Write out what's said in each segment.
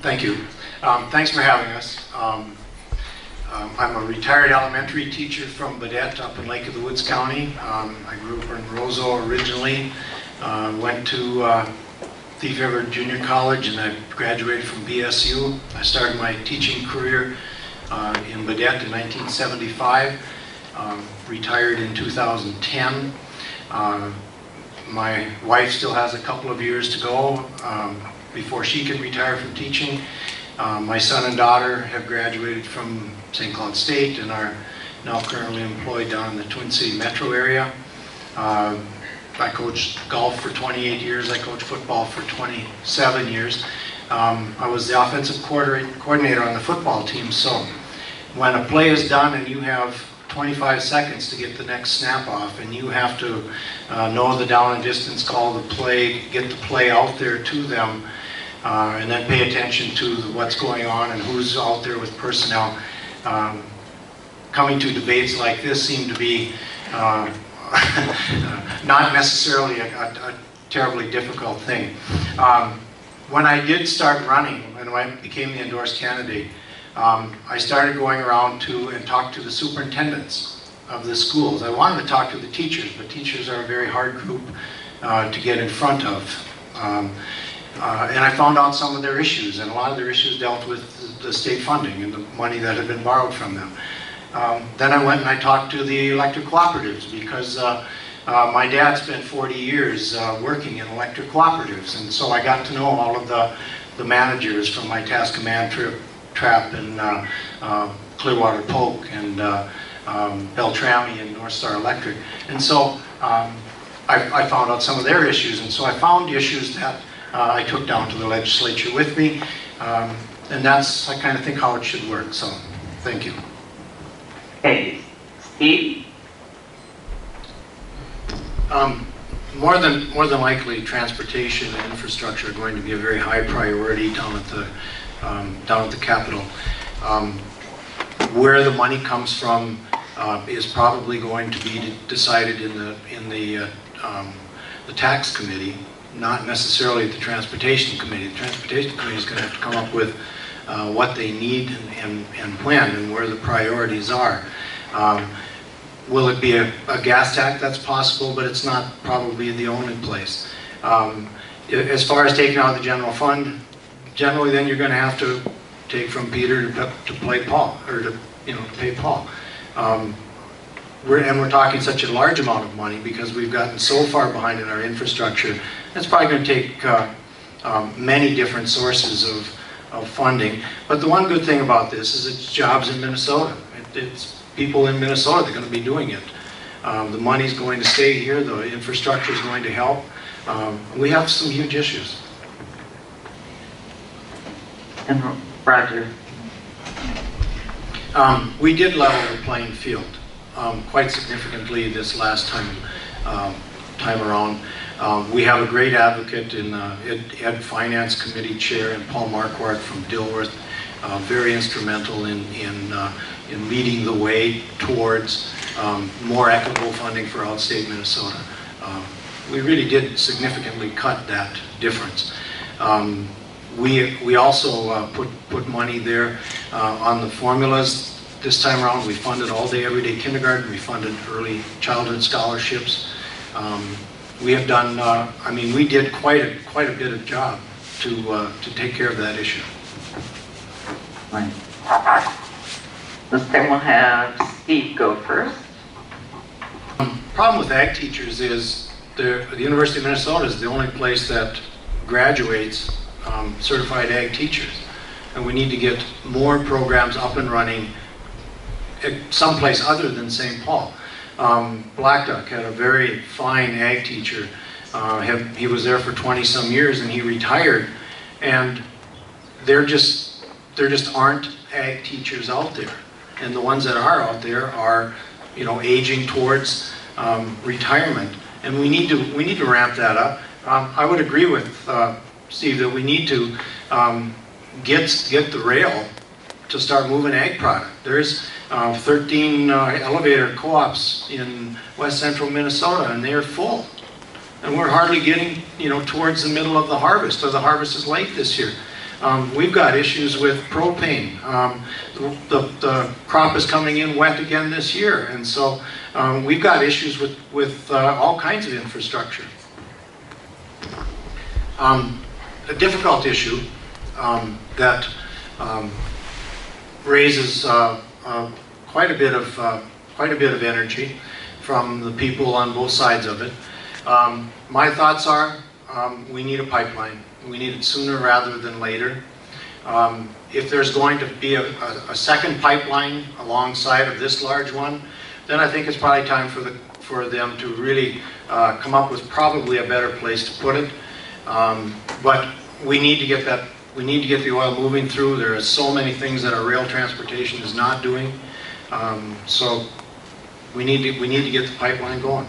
Thank you. Thanks for having us. I'm a retired elementary teacher from Badette up in Lake of the Woods County. I grew up in Roseau originally, went to Thief River Junior College, and I graduated from BSU. I started my teaching career in Badette in 1975, retired in 2010. My wife still has a couple of years to go before she can retire from teaching. My son and daughter have graduated from St. Cloud State and are now currently employed down in the Twin City metro area. I coached golf for 28 years. I coached football for 27 years. I was the offensive coordinator on the football team, so when a play is done and you have 25 seconds to get the next snap off, and you have to know the down and distance, call the play, get the play out there to them, and then pay attention to what's going on and who's out there with personnel. Coming to debates like this seem to be not necessarily a terribly difficult thing. When I did start running, and when I became the endorsed candidate, I started going around and talk to the superintendents of the schools. I wanted to talk to the teachers, but teachers are a very hard group to get in front of. And I found out some of their issues, and a lot of their issues dealt with the state funding and the money that had been borrowed from them. Then I went and I talked to the electric cooperatives, because my dad spent 40 years working in electric cooperatives, and so I got to know all of the managers from my task command trap and Clearwater Polk and Beltrami and North Star Electric. And so I found out some of their issues, and so I found issues that I took down to the legislature with me, and that's, I kind of think, how it should work. So, thank you. Hey, Steve? More than likely, transportation and infrastructure are going to be a very high priority down at the Capitol. Where the money comes from is probably going to be decided in the tax committee, not necessarily at the transportation committee. The transportation committee is going to have to come up with what they need and plan, and where the priorities are. Will it be a gas tax? That's possible, but it's not probably the only place. As far as taking out the general fund, generally then you're going to have to take from Peter to pay Paul, or to pay Paul. We're talking such a large amount of money because we've gotten so far behind in our infrastructure. It's probably going to take many different sources of funding. But the one good thing about this is it's jobs in Minnesota. It's people in Minnesota that are going to be doing it. The money's going to stay here. The infrastructure is going to help. We have some huge issues. And Roger? We did level the playing field quite significantly this last time around. We have a great advocate in Ed Finance Committee Chair, and Paul Marquardt from Dilworth, very instrumental in leading the way towards more equitable funding for outstate Minnesota. We really did significantly cut that difference. We also put money there on the formulas. This time around, we funded all-day, everyday kindergarten. We funded early childhood scholarships. We have done. We did quite a bit of job to take care of that issue. Right. This time we'll have Steve go first. Problem with ag teachers is the University of Minnesota is the only place that graduates certified ag teachers, and we need to get more programs up and running at someplace other than St. Paul. Black Duck had a very fine ag teacher. He was there for 20-some years, and he retired. And there just aren't ag teachers out there. And the ones that are out there are, aging towards retirement. And we need to ramp that up. I would agree with Steve that we need to get the rail to start moving ag product. There's 13 elevator co-ops in west central Minnesota, and they're full. And we're hardly getting, towards the middle of the harvest, or the harvest is late this year. We've got issues with propane. The crop is coming in wet again this year, and so we've got issues with all kinds of infrastructure. A difficult issue that raises quite a bit of energy from the people on both sides of it. My thoughts are we need a pipeline. We need it sooner rather than later. If there's going to be a second pipeline alongside of this large one, then I think it's probably time for them to really come up with probably a better place to put it. But we need to get that. We need to get the oil moving through. There are so many things that our rail transportation is not doing. So we need to get the pipeline going.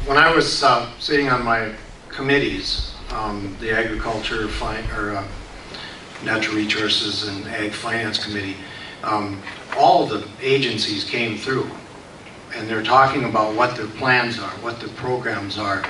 When I was sitting on my committees, the Agriculture, Natural Resources, and Ag Finance Committee, all the agencies came through, and they're talking about what their plans are, what their programs are,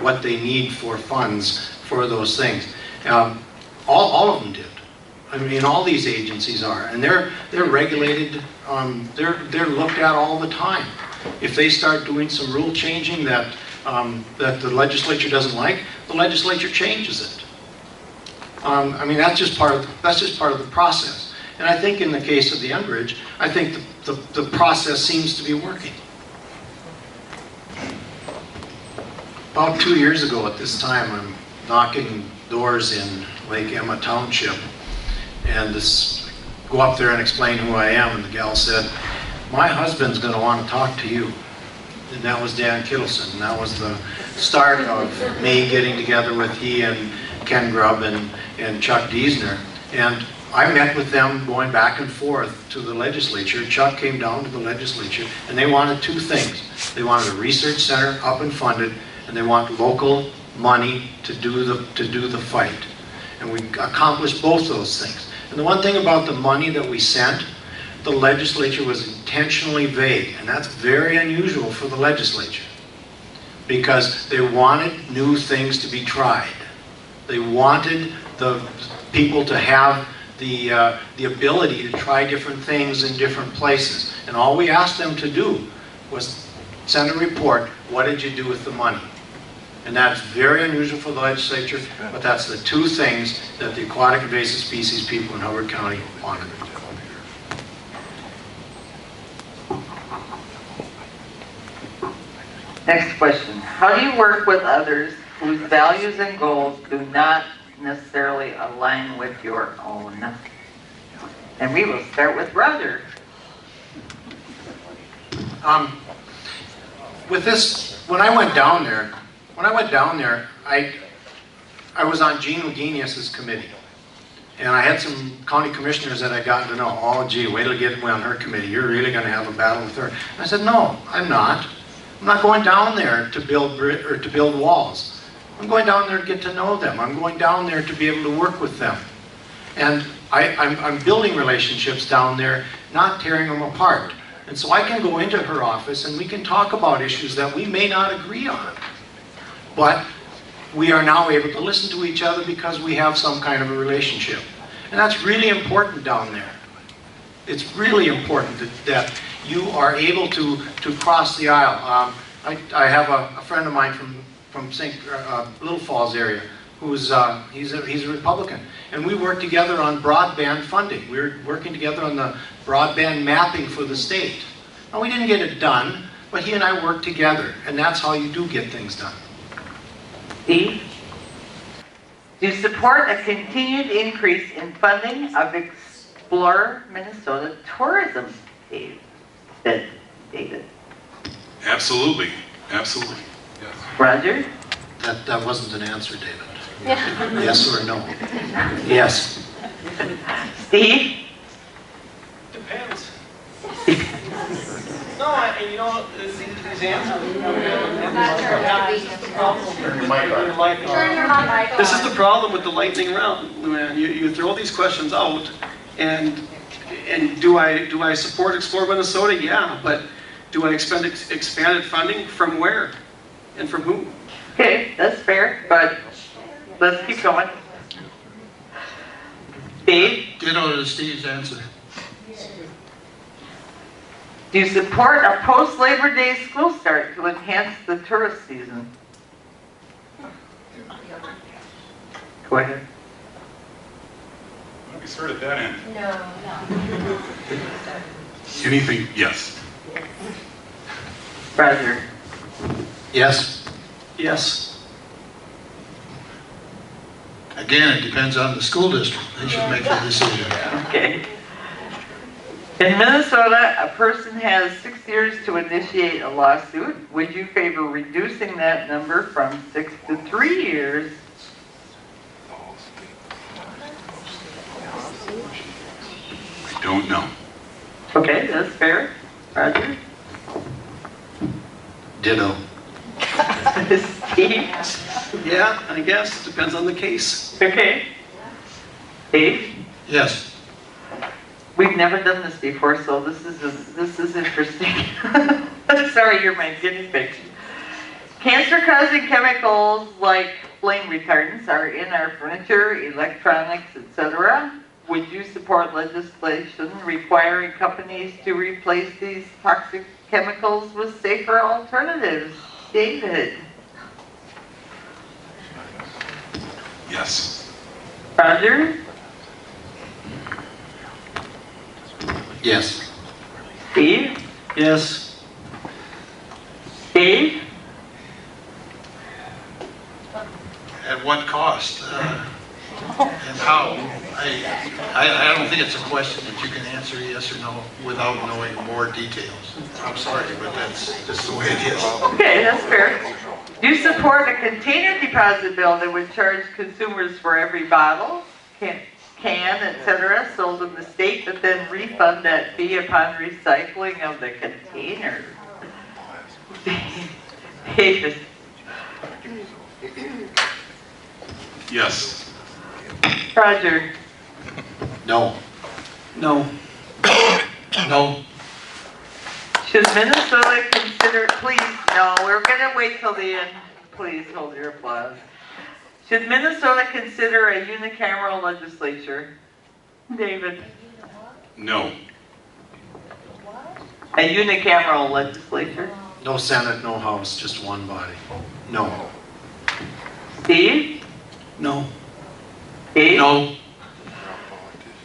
what they need for funds for those things. All of them did. I mean, all these agencies are, and they're regulated. They're looked at all the time. If they start doing some rule changing that the legislature doesn't like, the legislature changes it. I mean, that's just part of the process. And I think in the case of the Enbridge, I think the process seems to be working. About 2 years ago at this time, I'm knocking doors in Lake Emma Township, and go up there and explain who I am, and the gal said, "My husband's going to want to talk to you." And that was Dan Kittleson, and that was the start of me getting together with he and Ken Grubb and Chuck Diesner. And I met with them going back and forth to the legislature. Chuck came down to the legislature, and they wanted two things. They wanted a research center up and funded, and they want local money to do the fight. And we accomplished both those things. And the one thing about the money that we sent, the legislature was intentionally vague, and that's very unusual for the legislature, because they wanted new things to be tried. They wanted the people to have the ability to try different things in different places. And all we asked them to do was send a report, what did you do with the money? And that's very unusual for the legislature, but that's the two things that the aquatic invasive species people in Hubbard County wanted. Next question. How do you work with others whose values and goals do not necessarily align with your own? And we will start with Roger. With this, when I went down there, I was on Gene Wagenius's committee. And I had some county commissioners that I'd gotten to know. Oh, gee, wait till you get on her committee. You're really going to have a battle with her. And I said, no, I'm not. I'm not going down there to build walls. I'm going down there to get to know them. I'm going down there to be able to work with them. And I'm building relationships down there, not tearing them apart. And so I can go into her office and we can talk about issues that we may not agree on. But we are now able to listen to each other because we have some kind of a relationship. And that's really important down there. It's really important that you are able to cross the aisle. I have a friend of mine from Little Falls area who's he's a Republican, and we work together on broadband funding. We're working together on the broadband mapping for the state. Now, we didn't get it done, but he and I worked together, and that's how you do get things done. Steve? Do you support a continued increase in funding of Explore Minnesota tourism, said David? Absolutely. Absolutely. Yes. Roger? That wasn't an answer, David. Yeah. Yes or no? Yes. Steve? Depends. No, you know, these answers. This is the problem with the lightning round, Luann. You throw these questions out, and do I support Explore Minnesota? Yeah, but do I expend expanded funding from where? and from who. Okay, that's fair, but let's keep going. Dave, Ditto to Steve's answer. do you support a post-Labor Day school start to enhance the tourist season? Go ahead. We start at that end. No. Anything, yes. Roger. Yes. Yes. Again, it depends on the school district. They should make the decision. Okay. In Minnesota, a person has 6 years to initiate a lawsuit. Would you favor reducing that number from 6 to 3 years? I don't know. Okay, that's fair. Roger. Ditto. Steve? Yeah, I guess, depends on the case. Okay. Dave? Yes. We've never done this before, so this is interesting. Sorry, you're my guinea pig. Cancer-causing chemicals like flame retardants are in our furniture, electronics, etc. Would you support legislation requiring companies to replace these toxic chemicals with safer alternatives? David? Yes. Roger? Yes. Steve? Yes. Dave? At what cost? And how? I don't think it's a question that you can answer yes or no without knowing more details. I'm sorry, but that's just the way it is. Okay, that's fair. Do you support a container deposit bill that would charge consumers for every bottle, can, etc., sold in the state, but then refund that fee upon recycling of the container? David? Yes. Roger? No. No. No. Should Minnesota consider, please, no, we're going to wait till the end. Please hold your applause. Should Minnesota consider a unicameral legislature? David? No. A unicameral legislature? No Senate, no House, just one body. No. Steve? No. Dave? No.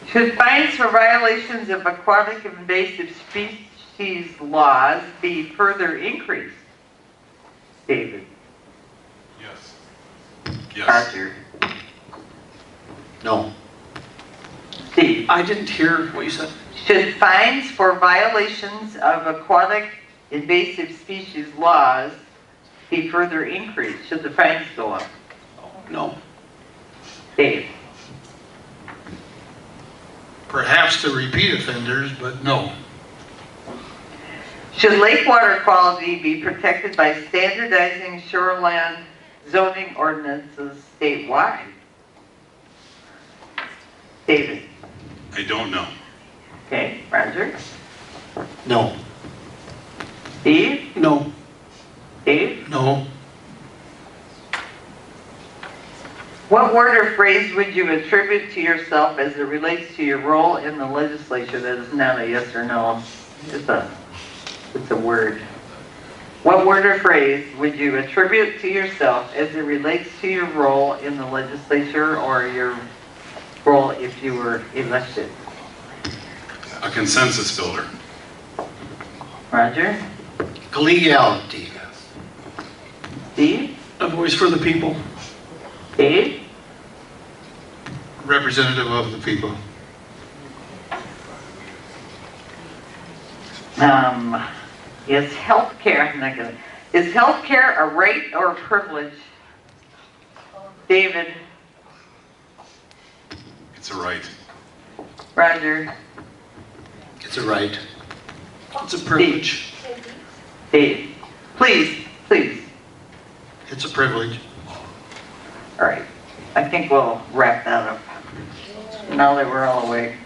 Should fines for violations of aquatic invasive species laws be further increased? David? Yes. Yes. Roger? No. Steve? I didn't hear what you said. Should fines for violations of aquatic invasive species laws be further increased? Should the fines go up? No. Dave? Perhaps to repeat offenders, but no. Should lake water quality be protected by standardizing shoreland zoning ordinances statewide? David? I don't know. Okay, Roger? No. Steve? No. Dave? No. What word or phrase would you attribute to yourself as it relates to your role in the legislature? That is not a yes or no. It's a word. What word or phrase would you attribute to yourself as it relates to your role in the legislature or your role if you were elected? A consensus builder. Roger? Collegiality. Steve? A voice for the people. Dave? Representative of the people. Is healthcare, I'm not gonna, is healthcare a right or a privilege? David? It's a right. Roger? It's a right. It's a privilege. Dave? Please, please. It's a privilege. All right. I think we'll wrap that up now that we're all awake.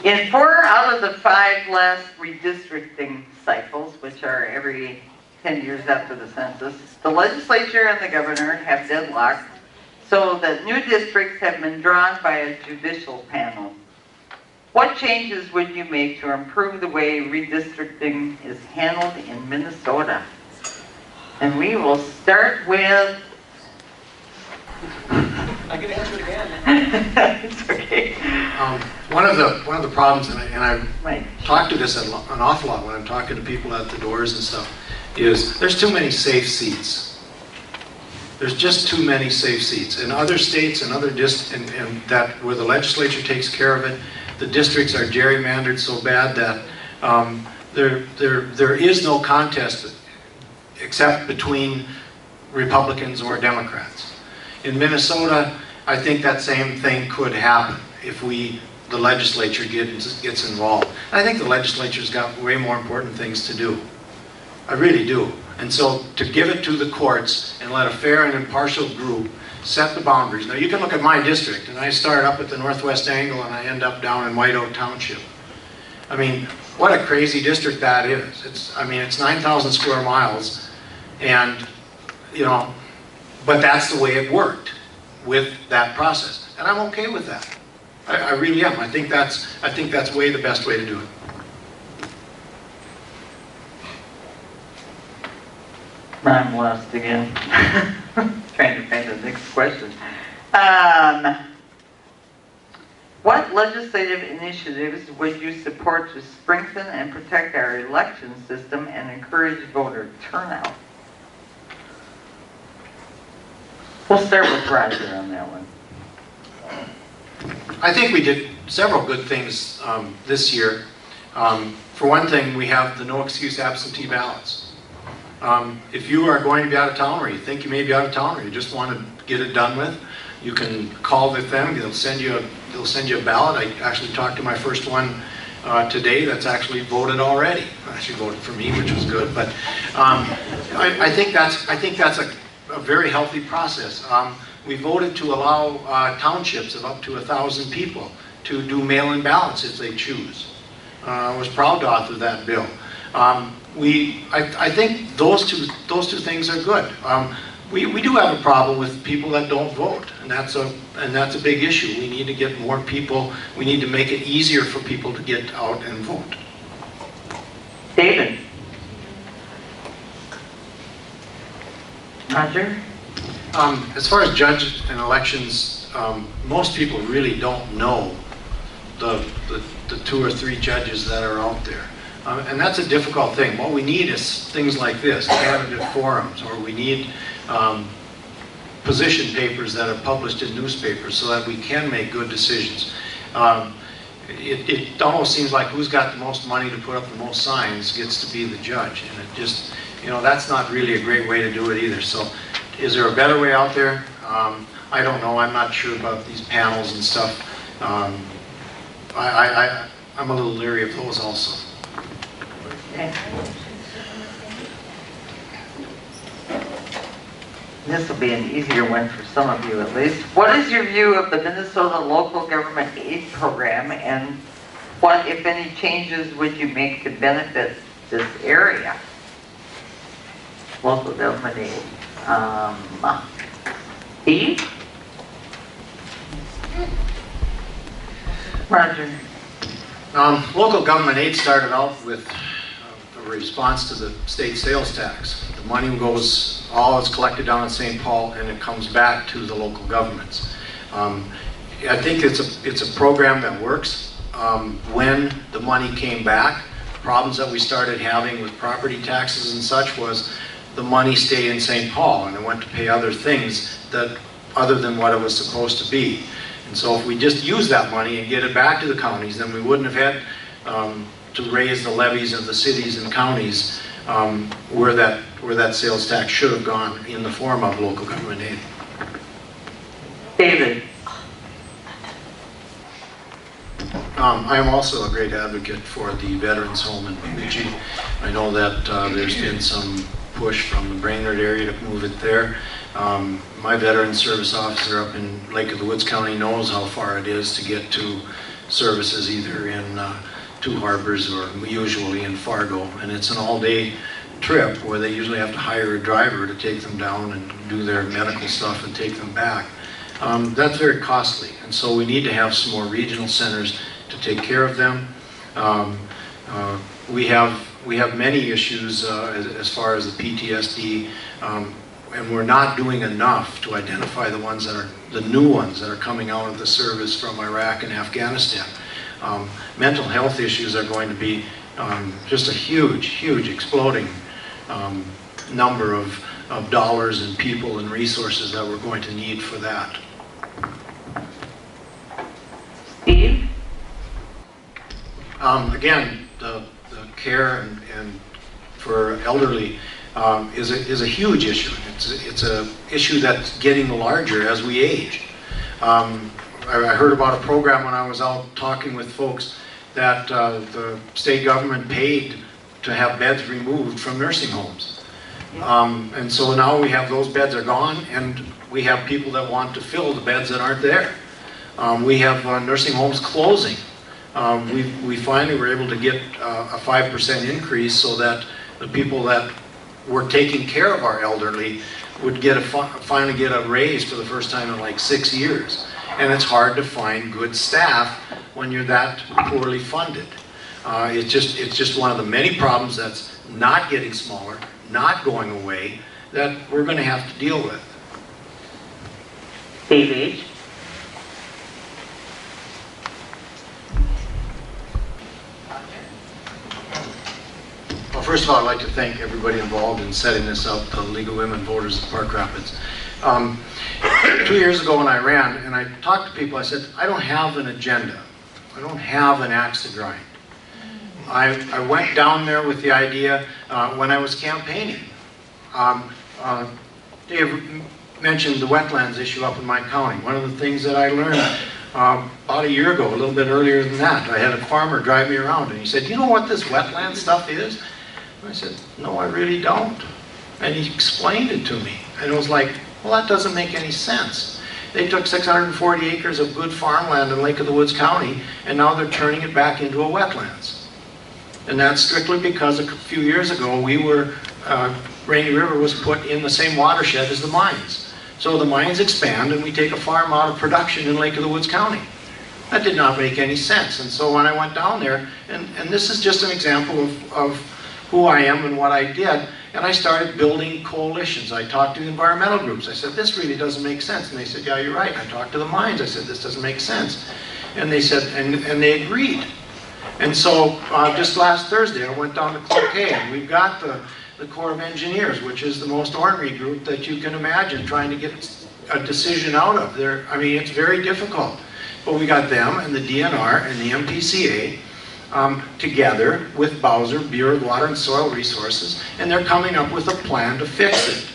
In 4 out of the 5 last redistricting cycles, which are every 10 years after the census, the legislature and the governor have deadlocked so that new districts have been drawn by a judicial panel. What changes would you make to improve the way redistricting is handled in Minnesota? And we will start with... I can answer it again. It's okay. One of the problems, and I Right. talk to this an awful lot when I'm talking to people at the doors and stuff, is there's too many safe seats. There's just too many safe seats. In other states and other and that where the legislature takes care of it, the districts are gerrymandered so bad that there is no contest except between Republicans or Democrats. In Minnesota, I think that same thing could happen if the legislature gets involved. I think the legislature's got way more important things to do. I really do. And so to give it to the courts and let a fair and impartial group set the boundaries. Now you can look at my district, and I start up at the northwest angle and I end up down in White Oak Township. I mean, what a crazy district that is. It's 9,000 square miles, and but that's the way it worked with that process, and I'm okay with that. I really am. I think that's way the best way to do it. I'm lost again. Trying to find the next question. What legislative initiatives would you support to strengthen and protect our election system and encourage voter turnout? We'll start with Roger on that one. I think we did several good things this year. For one thing, we have the no excuse absentee ballots. If you are going to be out of town, or you think you may be out of town, or you just want to get it done with, you can call with them. They'll send you a ballot. I actually talked to my first one today that's actually voted already. Actually voted for me, which was good. But I think that's a very healthy process. We voted to allow townships of up to 1,000 people to do mail-in ballots if they choose. I was proud to author that bill. I think those two things are good. We do have a problem with people that don't vote, and that's a big issue. We need to get more people. We need to make it easier for people to get out and vote. David. Roger. As far as judges and elections, most people really don't know the 2 or 3 judges that are out there. And that's a difficult thing. What we need is things like this, candidate forums, or we need position papers that are published in newspapers so that we can make good decisions. It almost seems like who's got the most money to put up the most signs gets to be the judge. And it just, that's not really a great way to do it either. So is there a better way out there? I don't know. I'm not sure about these panels and stuff. I'm a little leery of those also. Okay. This will be an easier one for some of you at least. What is your view of the Minnesota local government aid program, and what, if any, changes would you make to benefit this area? Local government aid. Steve? Roger. Local government aid started out with a response to the state sales tax. The money goes, all is collected down in St. Paul, and it comes back to the local governments. I think it's a program that works. When the money came back, problems that we started having with property taxes and such was the money stayed in St. Paul and it went to pay other things that other than what it was supposed to be. And so if we just use that money and get it back to the counties, then we wouldn't have had to raise the levies of the cities and counties where that sales tax should have gone in the form of local government aid. David. I am also a great advocate for the Veterans Home in Bemidji. I know that there's been some push from the Brainerd area to move it there. My Veterans Service officer up in Lake of the Woods County knows how far it is to get to services either in Two Harbors or usually in Fargo, and it's an all-day trip where they usually have to hire a driver to take them down and do their medical stuff and take them back. That's very costly, and so we need to have some more regional centers to take care of them. We have many issues as far as the PTSD, and we're not doing enough to identify the ones that are the new ones that are coming out of the service from Iraq and Afghanistan. Mental health issues are going to be just a huge exploding number of dollars and people and resources that we're going to need for that. Steve? Again, the care and for elderly is a huge issue. It's a issue that's getting larger as we age. I heard about a program when I was out talking with folks that the state government paid to have beds removed from nursing homes. And so now we have those beds are gone, and we have people that want to fill the beds that aren't there. We have nursing homes closing. We finally were able to get a 5% increase so that the people that were taking care of our elderly would get finally get a raise for the first time in like 6 years. And it's hard to find good staff when you're that poorly funded. It's just one of the many problems that's not getting smaller, not going away, that we're going to have to deal with. David? Well, first of all, I'd like to thank everybody involved in setting this up, the League of Women Voters of Park Rapids. 2 years ago when I ran, and I talked to people, I said, I don't have an agenda. I don't have an axe to grind. I went down there with the idea when I was campaigning. Dave mentioned the wetlands issue up in my county. One of the things that I learned about a year ago, a little bit earlier than that, I had a farmer drive me around and he said, "Do you know what this wetland stuff is?" And I said, "No, I really don't." And he explained it to me. And it was like, well, that doesn't make any sense. They took 640 acres of good farmland in Lake of the Woods County, and now they're turning it back into a wetlands. And that's strictly because a few years ago, Rainy River was put in the same watershed as the mines. So the mines expand, and we take a farm out of production in Lake of the Woods County. That did not make any sense. And so when I went down there, and this is just an example of who I am and what I did, and I started building coalitions. I talked to environmental groups. I said, this really doesn't make sense. And they said, yeah, you're right. I talked to the mines. I said, this doesn't make sense. And they said, and they agreed. And so just last Thursday, I went down to Cloquet, and we've got the Corps of Engineers, which is the most ornery group that you can imagine, trying to get a decision out of there. I mean, it's very difficult. But we got them and the DNR and the MPCA together with Bowser, Bureau of Water and Soil Resources, and they're coming up with a plan to fix it.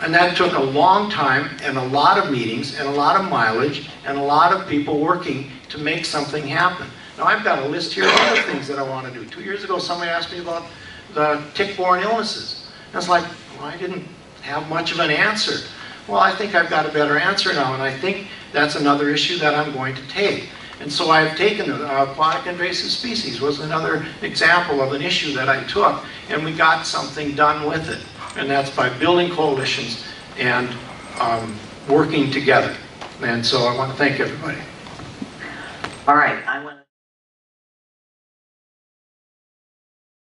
And that took a long time and a lot of meetings and a lot of mileage and a lot of people working to make something happen. Now I've got a list here of other things that I want to do. 2 years ago somebody asked me about the tick-borne illnesses. And it's like, well, I didn't have much of an answer. Well, I think I've got a better answer now, and I think that's another issue that I'm going to take. And so I've taken aquatic invasive species was another example of an issue that I took, and we got something done with it. And that's by building coalitions and working together. And so I want to thank everybody. All right, I want to